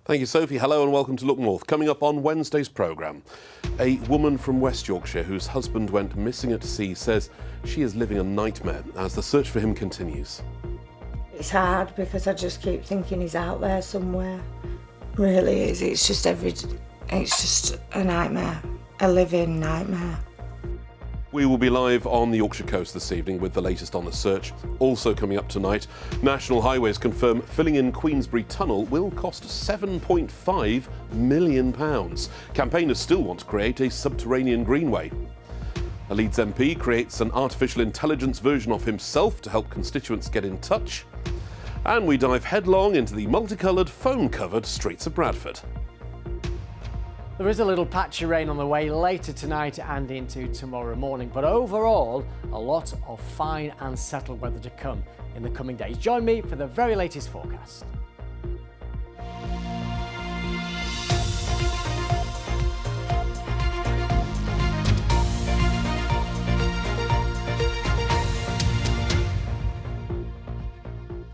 Thank you, Sophie. Hello and welcome to Look North. Coming up on Wednesday's programme, a woman from West Yorkshire whose husband went missing at sea says she is living a nightmare as the search for him continues. It's hard because I just keep thinking he's out there somewhere. Really is. It's just a nightmare, a living nightmare. We will be live on the Yorkshire coast this evening with the latest on the search. Also coming up tonight, National Highways confirm filling in Queensbury Tunnel will cost £7.5 million. Campaigners still want to create a subterranean greenway. A Leeds MP creates an artificial intelligence version of himself to help constituents get in touch. And we dive headlong into the multicoloured, foam-covered streets of Bradford. There is a little patchy rain on the way later tonight and into tomorrow morning, but overall, a lot of fine and settled weather to come in the coming days. Join me for the very latest forecast.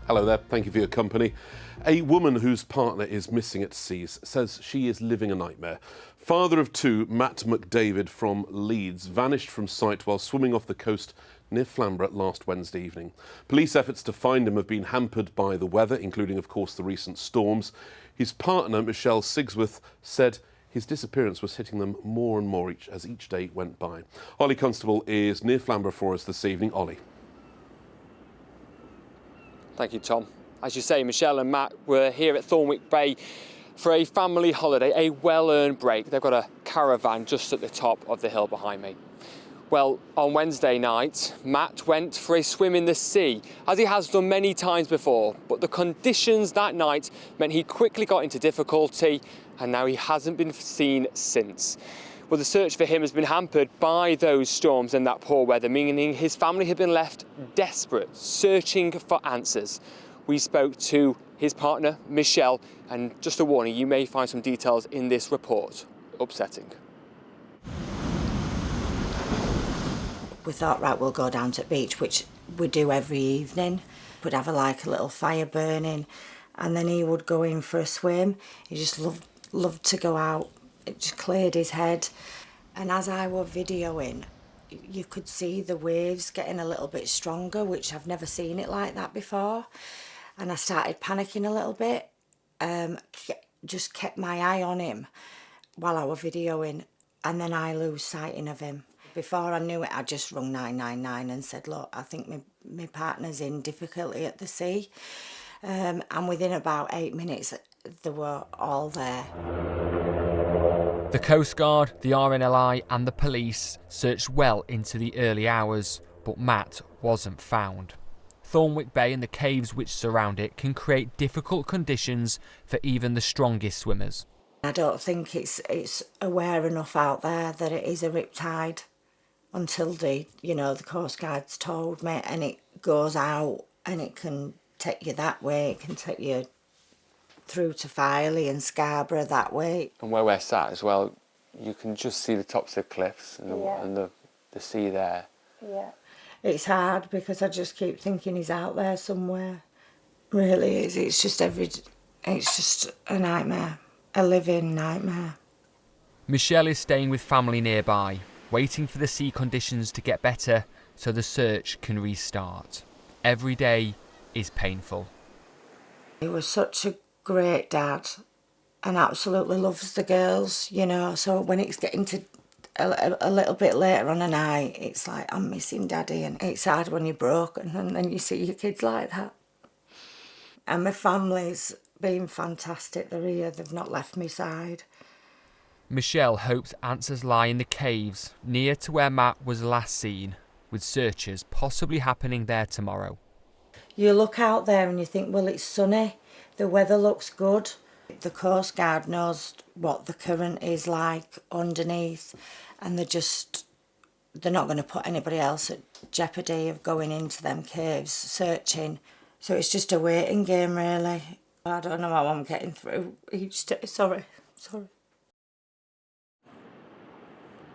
Hello there, thank you for your company. A woman whose partner is missing at sea says she is living a nightmare. Father of two, Matt McDavid from Leeds, vanished from sight while swimming off the coast near Flamborough last Wednesday evening. Police efforts to find him have been hampered by the weather, including, of course, the recent storms. His partner, Michelle Sigsworth, said his disappearance was hitting them more and more as each day went by. Ollie Constable is near Flamborough for us this evening. Ollie. Thank you, Tom. As you say, Michelle and Matt were here at Thornwick Bay for a family holiday, a well-earned break. They've got a caravan just at the top of the hill behind me. Well, on Wednesday night, Matt went for a swim in the sea, as he has done many times before, but the conditions that night meant he quickly got into difficulty, and now he hasn't been seen since. Well, the search for him has been hampered by those storms and that poor weather, meaning his family have been left desperate, searching for answers. We spoke to his partner, Michelle, and just a warning, you may find some details in this report upsetting. We thought, right, we'll go down to the beach, which we do every evening. We'd have a little fire burning, and then he would go in for a swim. He just loved to go out. It just cleared his head. And as I were videoing, you could see the waves getting a little bit stronger, which I've never seen it like that before. And I started panicking a little bit. Just kept my eye on him while I were videoing, and then I lose sighting of him. Before I knew it, I just rung 999 and said, look, I think my partner's in difficulty at the sea. And within about 8 minutes, they were all there. The Coast Guard, the RNLI and the police searched well into the early hours, but Matt wasn't found. Thornwick Bay and the caves which surround it can create difficult conditions for even the strongest swimmers. I don't think it's aware enough out there that it is a riptide until the Coast Guard's told me, and it goes out and it can take you that way, it can take you through to Filey and Scarborough that way. And where we're sat as well, you can just see the tops of the cliffs and the sea there. Yeah. It's hard because I just keep thinking he's out there somewhere. Really is. It's just a nightmare, a living nightmare. Michelle is staying with family nearby, waiting for the sea conditions to get better so the search can restart. Every day is painful. He was such a great dad and absolutely loves the girls, so when it's getting to a little bit later on a night, it's like, I'm missing Daddy, and it's hard when you're broken and then you see your kids like that. And my family's been fantastic. They're here, they've not left my side. Michelle hopes answers lie in the caves near to where Matt was last seen, with searches possibly happening there tomorrow. You look out there and you think, well, it's sunny, the weather looks good. The Coast Guard knows what the current is like underneath, and they're not going to put anybody else at jeopardy of going into them caves searching. So it's just a waiting game, really. I don't know how I'm getting through each day. Sorry.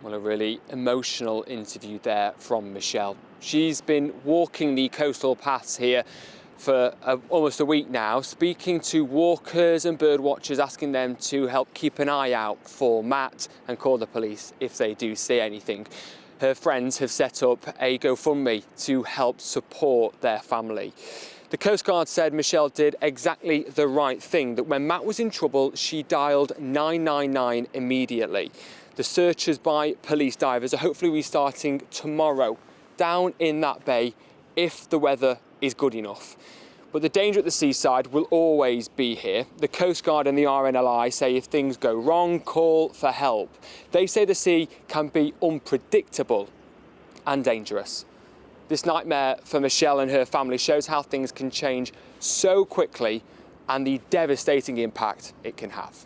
Well, a really emotional interview there from Michelle. She's been walking the coastal paths here for almost a week now, speaking to walkers and bird watchers, asking them to help keep an eye out for Matt and call the police if they do see anything. Her friends have set up a GoFundMe to help support their family. The Coast Guard said Michelle did exactly the right thing, that when Matt was in trouble, she dialed 999 immediately. The searches by police divers are hopefully restarting tomorrow down in that bay if the weather is good enough. But the danger at the seaside will always be here. The Coast Guard and the RNLI say if things go wrong, call for help. They say the sea can be unpredictable and dangerous. This nightmare for Michelle and her family shows how things can change so quickly and the devastating impact it can have.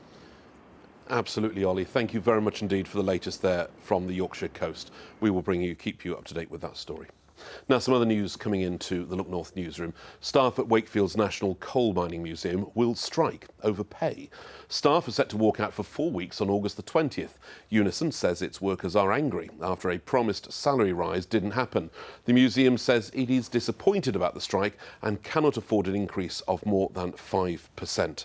Absolutely, Ollie. Thank you very much indeed for the latest there from the Yorkshire coast. We will keep you up to date with that story. Now, some other news coming into the Look North newsroom. Staff at Wakefield's National Coal Mining Museum will strike over pay. Staff are set to walk out for 4 weeks on August the 20th. Unison says its workers are angry after a promised salary rise didn't happen. The museum says it is disappointed about the strike and cannot afford an increase of more than 5%.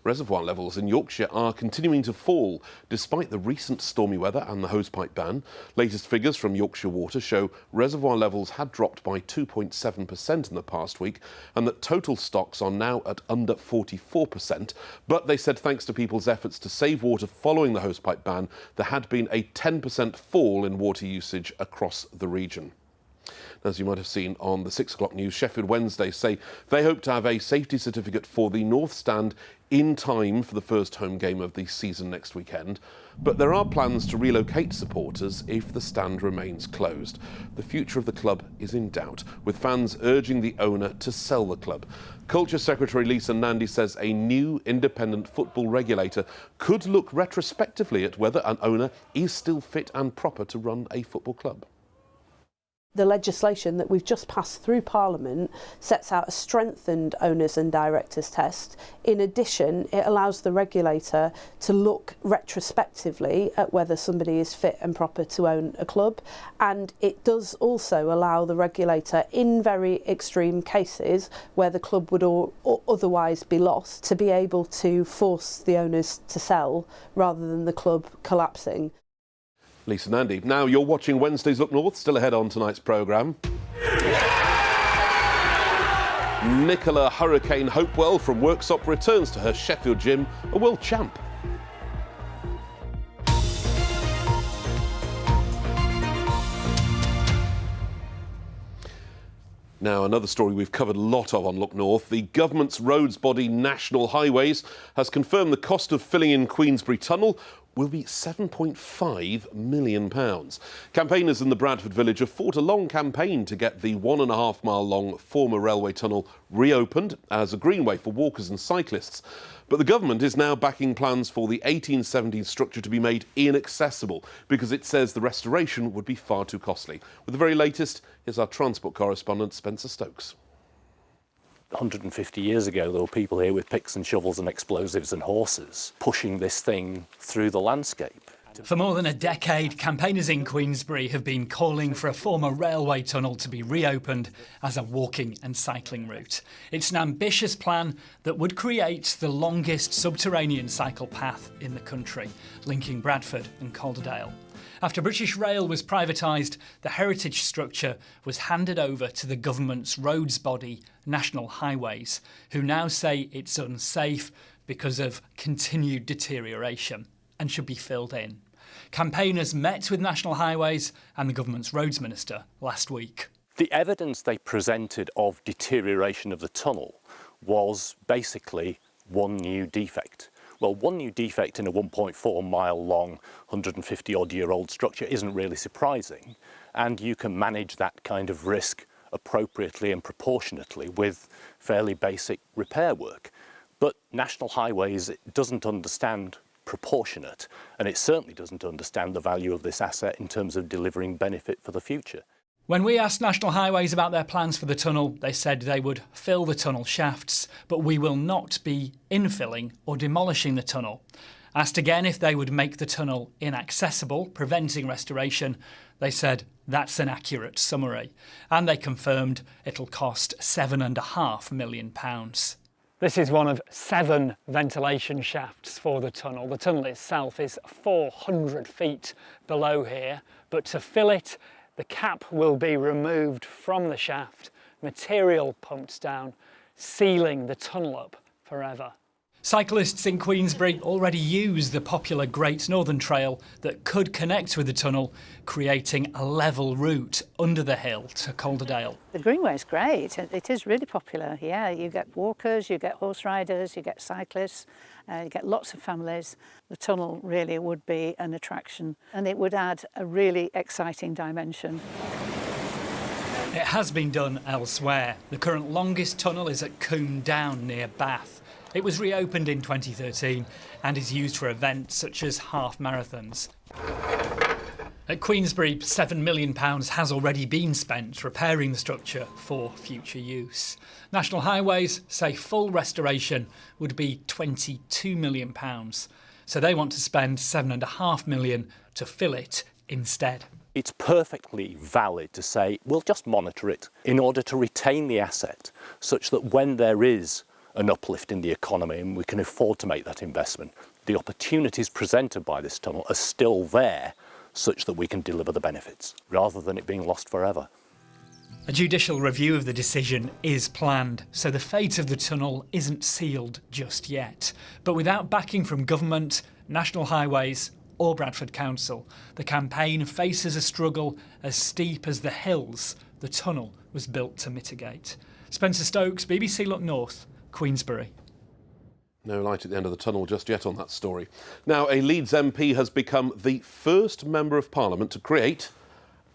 Reservoir levels in Yorkshire are continuing to fall despite the recent stormy weather and the hosepipe ban. Latest figures from Yorkshire Water show reservoir levels had dropped by 2.7% in the past week and that total stocks are now at under 44%. But they said thanks to people's efforts to save water following the hosepipe ban, there had been a 10% fall in water usage across the region. As you might have seen on the 6 o'clock news, Sheffield Wednesday say they hope to have a safety certificate for the North Stand in time for the first home game of the season next weekend. But there are plans to relocate supporters if the stand remains closed. The future of the club is in doubt, with fans urging the owner to sell the club. Culture Secretary Lisa Nandy says a new independent football regulator could look retrospectively at whether an owner is still fit and proper to run a football club. The legislation that we've just passed through Parliament sets out a strengthened owners and directors test. In addition, it allows the regulator to look retrospectively at whether somebody is fit and proper to own a club, and it does also allow the regulator, in very extreme cases where the club would otherwise be lost, to be able to force the owners to sell rather than the club collapsing. Lisa Nandy. Now you're watching Wednesday's Look North, still ahead on tonight's programme. Nicola Hurricane Hopewell from Worksop returns to her Sheffield gym, a world champ. Now, another story we've covered a lot of on Look North. The government's roads body National Highways has confirmed the cost of filling in Queensbury Tunnel will be £7.5 million. Campaigners in the Bradford village have fought a long campaign to get the 1.5 mile long former railway tunnel reopened as a greenway for walkers and cyclists. But the government is now backing plans for the 1870s structure to be made inaccessible because it says the restoration would be far too costly. With the very latest, here's our transport correspondent Spencer Stokes. 150 years ago, there were people here with picks and shovels and explosives and horses pushing this thing through the landscape. For more than a decade, campaigners in Queensbury have been calling for a former railway tunnel to be reopened as a walking and cycling route. It's an ambitious plan that would create the longest subterranean cycle path in the country, linking Bradford and Calderdale. After British Rail was privatised, the heritage structure was handed over to the government's roads body, National Highways, who now say it's unsafe because of continued deterioration and should be filled in. Campaigners met with National Highways and the government's roads minister last week. The evidence they presented of deterioration of the tunnel was basically one new defect. Well, one new defect in a 1.4 mile long, 150 odd year old structure isn't really surprising, and you can manage that kind of risk appropriately and proportionately with fairly basic repair work. But National Highways doesn't understand proportionate, and it certainly doesn't understand the value of this asset in terms of delivering benefit for the future. When we asked National Highways about their plans for the tunnel, they said they would fill the tunnel shafts, but we will not be infilling or demolishing the tunnel. Asked again if they would make the tunnel inaccessible, preventing restoration, they said that's an accurate summary. And they confirmed it'll cost £7.5 million. This is one of 7 ventilation shafts for the tunnel. The tunnel itself is 400 feet below here, but to fill it, the cap will be removed from the shaft, material pumped down, sealing the tunnel up forever. Cyclists in Queensbury already use the popular Great Northern Trail that could connect with the tunnel, creating a level route under the hill to Calderdale. The Greenway is great. It is really popular. Yeah, you get walkers, you get horse riders, you get cyclists, you get lots of families. The tunnel really would be an attraction, and it would add a really exciting dimension. It has been done elsewhere. The current longest tunnel is at Coombe Down near Bath. It was reopened in 2013 and is used for events such as half marathons. At Queensbury, £7 million has already been spent repairing the structure for future use. National Highways say full restoration would be £22 million, so they want to spend £7.5 million to fill it instead. It's perfectly valid to say we'll just monitor it in order to retain the asset such that when there is an uplift in the economy and we can afford to make that investment, the opportunities presented by this tunnel are still there such that we can deliver the benefits rather than it being lost forever. A judicial review of the decision is planned, so the fate of the tunnel isn't sealed just yet. But without backing from government, National Highways or Bradford Council, the campaign faces a struggle as steep as the hills the tunnel was built to mitigate. Spencer Stokes, BBC Look North, Queensbury. No light at the end of the tunnel just yet on that story. Now, a Leeds MP has become the first Member of Parliament to create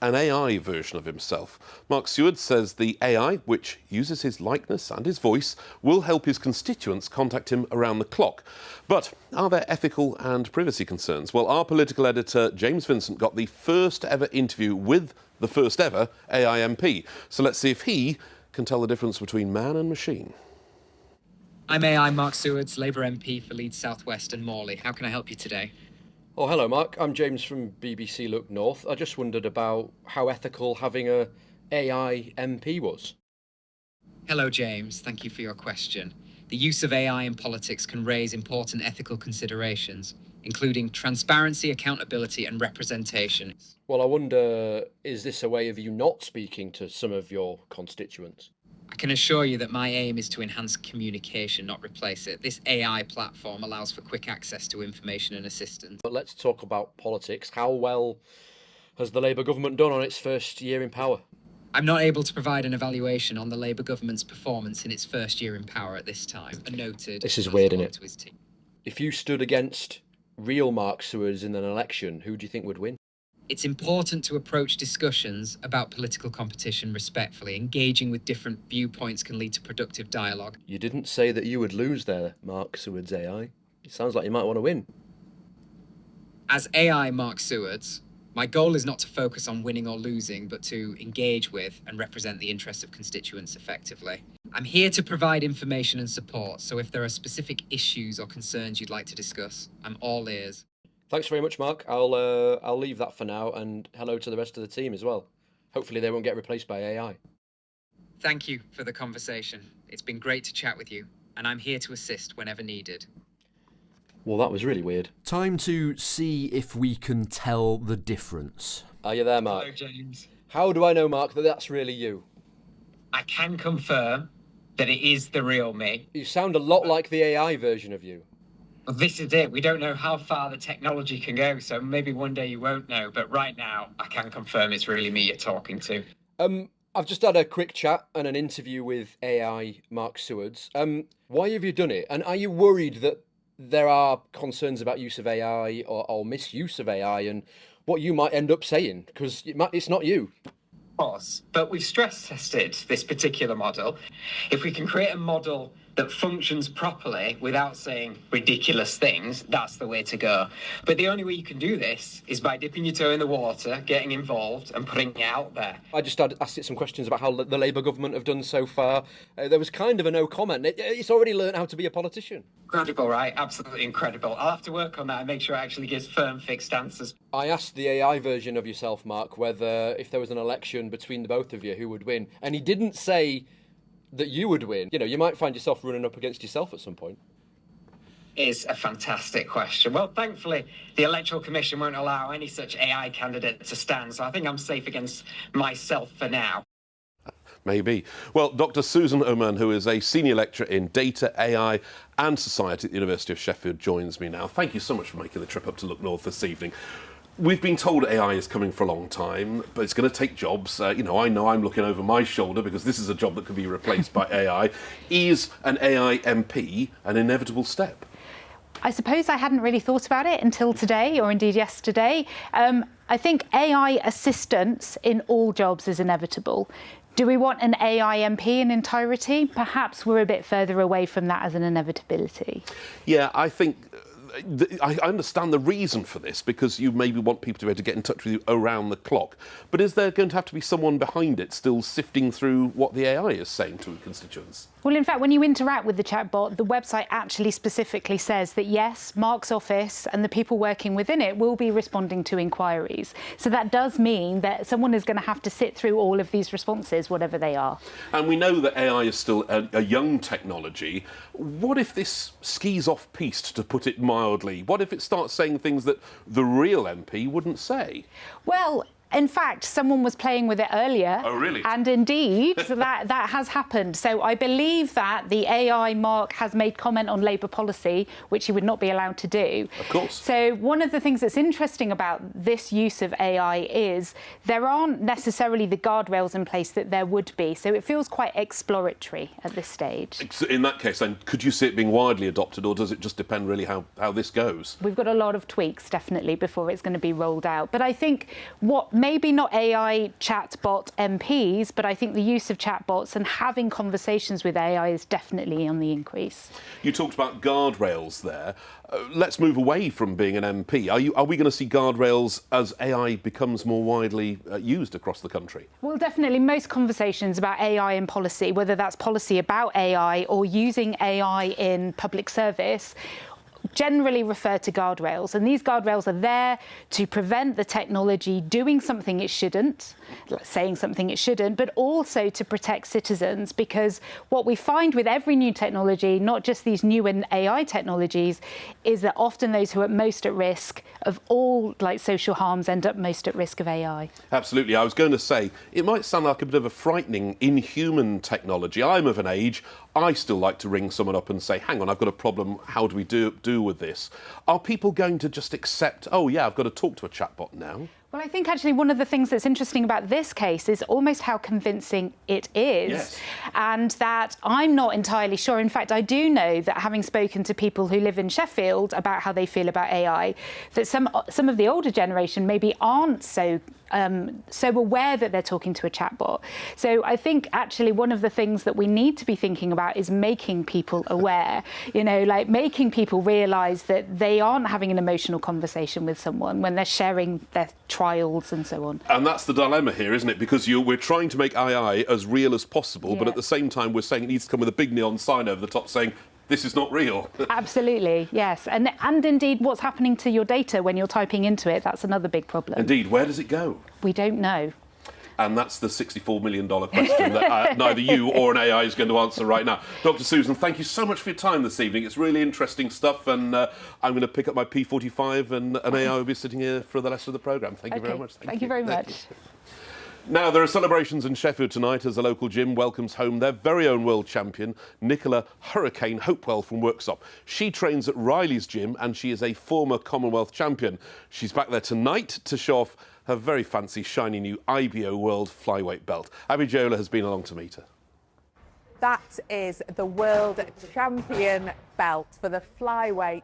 an AI version of himself. Mark Seard says the AI, which uses his likeness and his voice, will help his constituents contact him around the clock. But are there ethical and privacy concerns? Well, our political editor, James Vincent, got the first ever interview with the first ever AI MP. So let's see if he can tell the difference between man and machine. I'm AI Mark Seards, Labour MP for Leeds South West and Morley. How can I help you today? Oh, hello, Mark. I'm James from BBC Look North. I just wondered about how ethical having a AI MP was. Hello, James. Thank you for your question. The use of AI in politics can raise important ethical considerations, including transparency, accountability and representation. Well, I wonder, is this a way of you not speaking to some of your constituents? I can assure you that my aim is to enhance communication, not replace it. This AI platform allows for quick access to information and assistance. But let's talk about politics. How well has the Labour government done on its first year in power? I'm not able to provide an evaluation on the Labour government's performance in its first year in power at this time. Noted. This is weird, isn't it? If you stood against real Mark Seards in an election, who do you think would win? It's important to approach discussions about political competition respectfully. Engaging with different viewpoints can lead to productive dialogue. You didn't say that you would lose there, Mark Seards AI. It sounds like you might want to win. As AI Mark Seards, my goal is not to focus on winning or losing, but to engage with and represent the interests of constituents effectively. I'm here to provide information and support, so if there are specific issues or concerns you'd like to discuss, I'm all ears. Thanks very much, Mark. I'll leave that for now, and hello to the rest of the team as well. Hopefully they won't get replaced by AI. Thank you for the conversation. It's been great to chat with you, and I'm here to assist whenever needed. Well, that was really weird. Time to see if we can tell the difference. Are you there, Mark? Hello, James. How do I know, Mark, that that's really you? I can confirm that it is the real me. You sound a lot like the AI version of you. Well, this is it. We don't know how far the technology can go, so maybe one day you won't know. But right now, I can confirm it's really me you're talking to. I've just had a quick chat and an interview with AI Mark Seards. Why have you done it? And are you worried that there are concerns about use of AI or misuse of AI and what you might end up saying? Because it's not you. Of course, but we've stress tested this particular model. If we can create a model that functions properly without saying ridiculous things, that's the way to go. But the only way you can do this is by dipping your toe in the water, getting involved and putting it out there. I just asked it some questions about how the Labour government have done so far. There was kind of a no comment. It's already learned how to be a politician. Incredible, right? Absolutely incredible. I'll have to work on that and make sure it actually gives firm, fixed answers. I asked the AI version of yourself, Mark, whether if there was an election between the both of you, who would win. And he didn't say that you would win. You know, you might find yourself running up against yourself at some point. Is a fantastic question. Well, thankfully, the Electoral Commission won't allow any such AI candidate to stand, so I think I'm safe against myself for now. Maybe. Well, Dr. Susan Oman, who is a senior lecturer in data, AI and society at the University of Sheffield, joins me now. Thank you so much for making the trip up to Look North this evening. We've been told AI is coming for a long time, but it's going to take jobs. I know I'm looking over my shoulder because this is a job that could be replaced by AI. Is an AI MP an inevitable step? I suppose I hadn't really thought about it until today, or indeed yesterday. I think AI assistance in all jobs is inevitable. Do we want an AI MP in entirety? Perhaps we're a bit further away from that as an inevitability. Yeah, I think I understand the reason for this, because you maybe want people to be able to get in touch with you around the clock. But is there going to have to be someone behind it still sifting through what the AI is saying to constituents? Well, in fact, when you interact with the chatbot, the website actually specifically says that, yes, Mark's office and the people working within it will be responding to inquiries. So that does mean that someone is going to have to sit through all of these responses, whatever they are. And we know that AI is still a young technology. What if this skis off-piste, to put it mildly? What if it starts saying things that the real MP wouldn't say? Well, in fact, someone was playing with it earlier. Oh, really? And indeed, that has happened. So I believe that the AI Mark has made comment on Labour policy, which he would not be allowed to do. Of course. So one of the things that's interesting about this use of AI is there aren't necessarily the guardrails in place that there would be. So it feels quite exploratory at this stage. In that case, then, could you see it being widely adopted, or does it just depend really how this goes? We've got a lot of tweaks, definitely, before it's going to be rolled out. But I think maybe not AI chatbot MPs, but I think the use of chatbots and having conversations with AI is definitely on the increase. You talked about guardrails there. Let's move away from being an MP. Are we going to see guardrails as AI becomes more widely used across the country? Well, definitely most conversations about AI in policy, whether that's policy about AI or using AI in public service, generally refer to guardrails, and these guardrails are there to prevent the technology doing something it shouldn't, saying something it shouldn't, but also to protect citizens, because what we find with every new technology, not just these new AI technologies, is that often those who are most at risk of all social harms end up most at risk of AI. Absolutely. I was going to say, it might sound like a bit of a frightening, inhuman technology. I'm of an age, I still like to ring someone up and say, hang on, I've got a problem, how do we do with this? Are people going to just accept, oh yeah, I've got to talk to a chatbot now? Well, I think actually one of the things that's interesting about this case is almost how convincing it is. Yes. And that I'm not entirely sure. In fact, I do know that, having spoken to people who live in Sheffield about how they feel about AI, that some of the older generation maybe aren't so aware that they're talking to a chatbot. So I think actually one of the things that we need to be thinking about is making people aware, making people realise that they aren't having an emotional conversation with someone when they're sharing their trials and so on. And that's the dilemma here, isn't it? Because we're trying to make AI as real as possible, but at the same time we're saying it needs to come with a big neon sign over the top saying, this is not real. Absolutely, yes. And indeed, what's happening to your data when you're typing into it, that's another big problem. Indeed, where does it go? We don't know. And that's the $64 million question that neither you or an AI is going to answer right now. Dr. Susan, thank you so much for your time this evening. It's really interesting stuff, and I'm going to pick up my P45 and an AI will be sitting here for the rest of the programme. Thank you very much. Thank you very much. Now, there are celebrations in Sheffield tonight as a local gym welcomes home their very own world champion, Nicola Hurricane Hopewell from Worksop. She trains at Riley's gym and she is a former Commonwealth champion. She's back there tonight to show off her very fancy, shiny new IBO World Flyweight belt. Abby Jola has been along to meet her. That is the world champion belt for the flyweight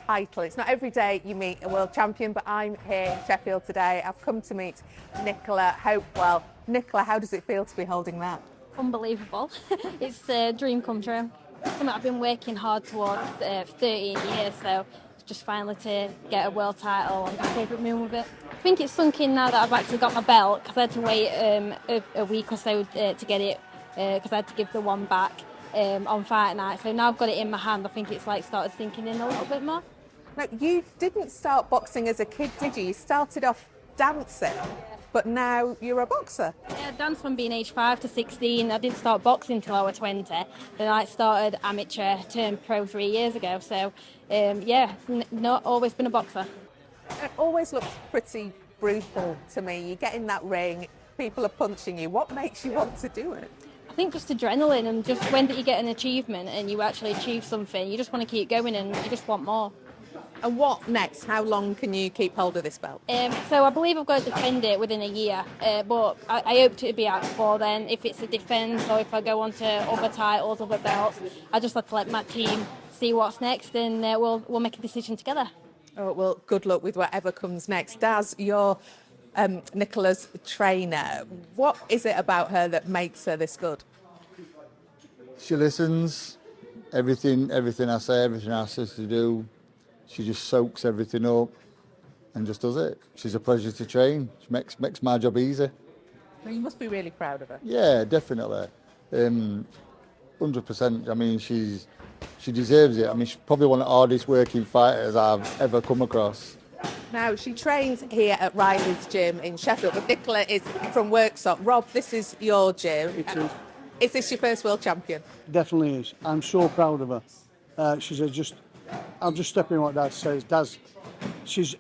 title. It's not every day you meet a world champion, but I'm here in Sheffield today. I've come to meet Nicola Hopewell. Nicola, how does it feel to be holding that? Unbelievable. It's a dream come true. something I've been working hard towards for 13 years, so just finally to get a world title, I'm just over the moon with it. I think it's sunk in now that I've actually got my belt, because I had to wait a week or so to get it, because I had to give the one back on fight night. So now I've got it in my hand, I think it's like started sinking in a little bit more. Now, you didn't start boxing as a kid, did you? You started off dancing, but now you're a boxer. Yeah, I danced from being age 5 to 16. I didn't start boxing until I was 20. Then I started amateur, turned pro 3 years ago. So, yeah, not always been a boxer. It always looks pretty brutal to me. You get in that ring, people are punching you. What makes you want to do it? I think just adrenaline, and just when you get an achievement and you actually achieve something, you just want to keep going and you just want more. And what next? How long can you keep hold of this belt? So I believe I've got to defend it within a year, but I hope to be out before then. If it's a defence or if I go on to other titles, other belts, I just have to let my team see what's next, and we'll make a decision together. Oh, well, good luck with whatever comes next. Daz, you're Nicola's trainer. What is it about her that makes her this good? She listens. Everything I say, everything I ask her to do, she just soaks everything up and just does it. She's a pleasure to train. She makes my job easy. Well, you must be really proud of her. Yeah, definitely. 100%. I mean, she deserves it. I mean, she's probably one of the hardest working fighters I've ever come across. Now, she trains here at Riley's gym in Sheffield, but Nicola is from Worksop. Rob, this is your gym. It is. Is this your first world champion? Definitely is. I'm so proud of her. She's I'm just stepping what Dad says. She's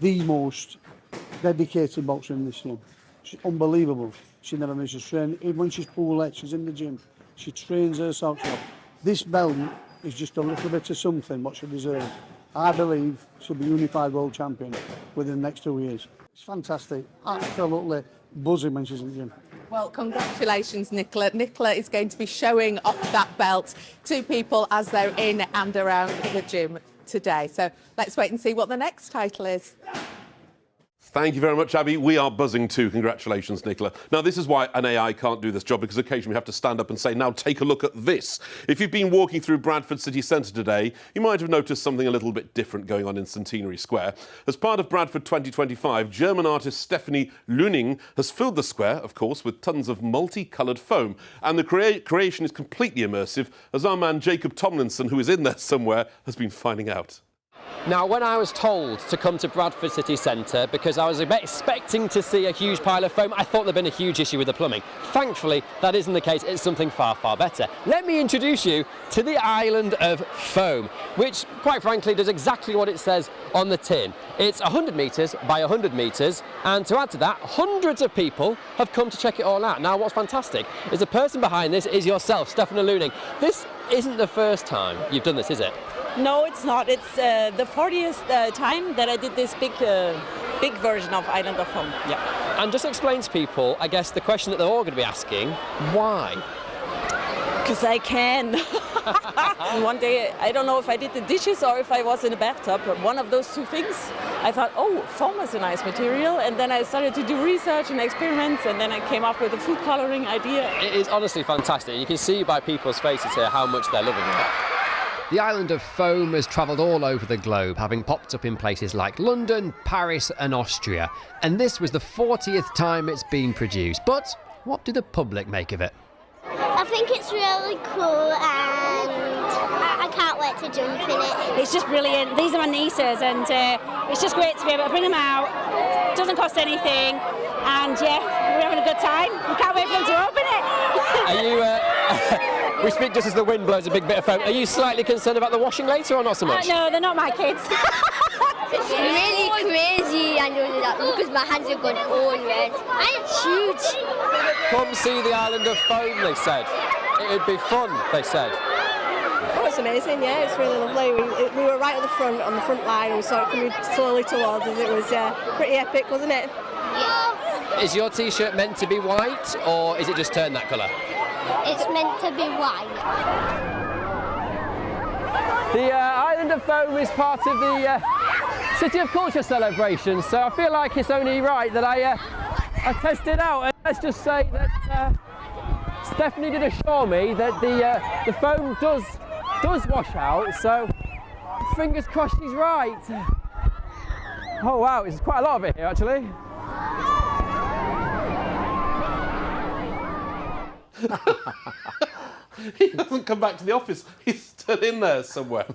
the most dedicated boxer in this gym. She's unbelievable. She never misses training. Even when she's poorly, she's in the gym. She trains her socks off. This belt is just a little bit of something what she deserves. I believe she'll be unified world champion within the next 2 years. It's fantastic. Absolutely buzzing when she's in the gym. Well, congratulations, Nicola. Nicola is going to be showing off that belt to people as they're in and around the gym today. So let's wait and see what the next title is. Thank you very much, Abby. We are buzzing too. Congratulations, Nicola. Now, this is why an AI can't do this job, because occasionally we have to stand up and say, now take a look at this. If you've been walking through Bradford City Centre today, you might have noticed something a little bit different going on in Centenary Square. As part of Bradford 2025, German artist Stephanie Lüning has filled the square, of course, with tons of multicoloured foam. And the creation is completely immersive, as our man Jacob Tomlinson, who is in there somewhere, has been finding out. Now, when I was told to come to Bradford City Centre because I was expecting to see a huge pile of foam, I thought there'd been a huge issue with the plumbing. Thankfully, that isn't the case. It's something far, far better. Let me introduce you to the island of foam, which, quite frankly, does exactly what it says on the tin. It's 100 metres by 100 metres, and to add to that, hundreds of people have come to check it all out. Now, what's fantastic is the person behind this is yourself, Stephanie Lüning. This isn't the first time you've done this, is it? No, it's not. It's the 40th time that I did this big version of Island of Foam. Yeah. And just explain to people, I guess, the question that they're all going to be asking, why? Because I can. And one day, I don't know if I did the dishes or if I was in a bathtub, but one of those two things, I thought, oh, foam is a nice material. And then I started to do research and experiments, and then I came up with a food colouring idea. It is honestly fantastic. You can see by people's faces here how much they're loving it. The island of foam has travelled all over the globe, having popped up in places like London, Paris and Austria. And this was the 40th time it's been produced. But what do the public make of it? I think it's really cool and I can't wait to jump in it. It's just brilliant. These are my nieces and it's just great to be able to bring them out. It doesn't cost anything and yeah, we're having a good time. We can't wait for them to open it. Are you... We speak just as the wind blows a big bit of foam. Are you slightly concerned about the washing later or not so much? No, they're not my kids. It's really crazy and because my hands have gone all red. And it's huge. Come see the island of foam, they said. It'd be fun, they said. Oh, it's amazing, yeah, it's really lovely. We were right at the front, on the front line, and we saw it coming slowly towards us. It was pretty epic, wasn't it? Yeah. Is your T-shirt meant to be white, or is it just turned that colour? It's meant to be white. The Island of Foam is part of the City of Culture celebration, so I feel like it's only right that I test it out. And let's just say that Stephanie did assure me that the foam does wash out, so fingers crossed she's right. Oh wow, there's quite a lot of it here actually. He hasn't come back to the office. He's still in there somewhere.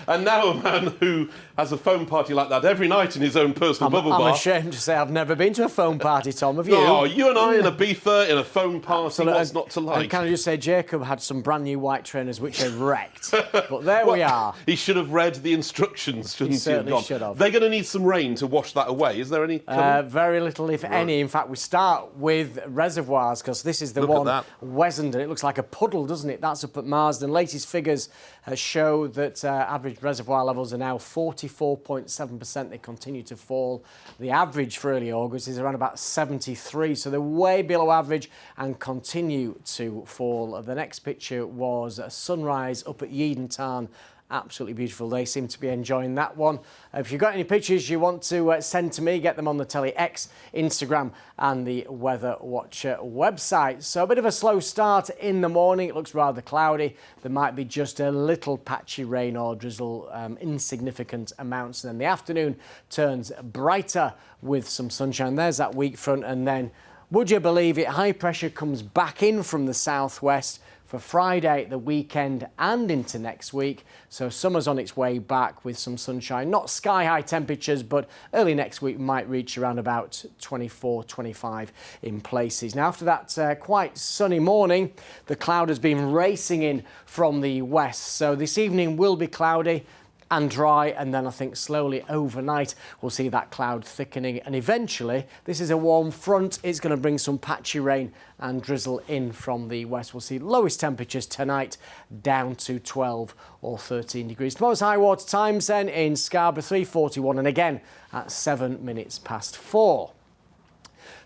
And now a man who has a foam party like that every night in his own personal bubble bath. I'm ashamed to say I've never been to a foam party, Tom. Have you? Oh, you and I in Ibiza in a foam party. Absolutely. What's not to like? And can I just say, Jacob had some brand new white trainers which are wrecked. But there we are. He should have read the instructions, shouldn't he? Certainly should have. They're going to need some rain to wash that away. Is there any? Very little, if any. In fact, we start with reservoirs because this is the one, Wessenden. It looks like a puddle, doesn't it? That's up at Marsden. Latest figures show that average reservoir levels are now 44.7%. They continue to fall. The average for early August is around about 73, so they're way below average and continue to fall. The next picture was a sunrise up at Yeadon Tarn. Absolutely beautiful. They seem to be enjoying that one. If you've got any pictures you want to send to me, get them on the Telly X, Instagram and the Weather Watcher website. So a bit of a slow start in the morning. It looks rather cloudy. There might be just a little patchy rain or drizzle, insignificant amounts. And then the afternoon turns brighter with some sunshine. There's that weak front. And then, would you believe it, high pressure comes back in from the southwest for Friday, the weekend and into next week. So summer's on its way back with some sunshine. Not sky-high temperatures, but early next week might reach around about 24, 25 in places. Now, after that quite sunny morning, the cloud has been racing in from the west. So this evening will be cloudy and dry, and then I think slowly overnight we'll see that cloud thickening, and eventually this is a warm front. It's going to bring some patchy rain and drizzle in from the west. We'll see lowest temperatures tonight down to 12 or 13 degrees. Tomorrow's high water times then in Scarborough 3:41 and again at 7 minutes past 4.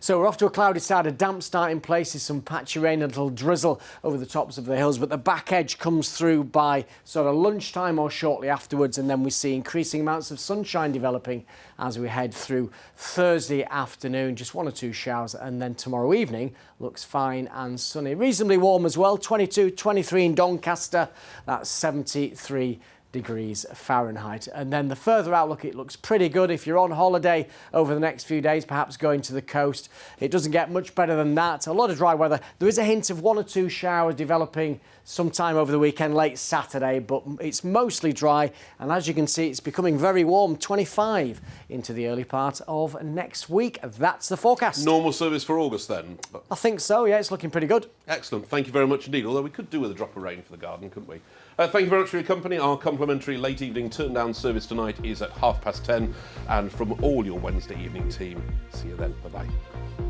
So we're off to a cloudy start, a damp start in places, some patchy rain, a little drizzle over the tops of the hills, but the back edge comes through by sort of lunchtime or shortly afterwards, and then we see increasing amounts of sunshine developing as we head through Thursday afternoon, just 1 or 2 showers, and then tomorrow evening looks fine and sunny. Reasonably warm as well, 22, 23 in Doncaster, that's 73 degrees Fahrenheit. And then the further outlook, it looks pretty good. If you're on holiday over the next few days, perhaps going to the coast, it doesn't get much better than that. A lot of dry weather. There is a hint of 1 or 2 showers developing sometime over the weekend, late Saturday, but it's mostly dry. And as you can see, it's becoming very warm, 25 into the early part of next week. That's the forecast. Normal service for August then? I think so, yeah, it's looking pretty good. Excellent. Thank you very much indeed. Although we could do with a drop of rain for the garden, couldn't we? Thank you very much for your company. Our complimentary late evening turn-down service tonight is at 10:30. And from all your Wednesday evening team, see you then. Bye-bye.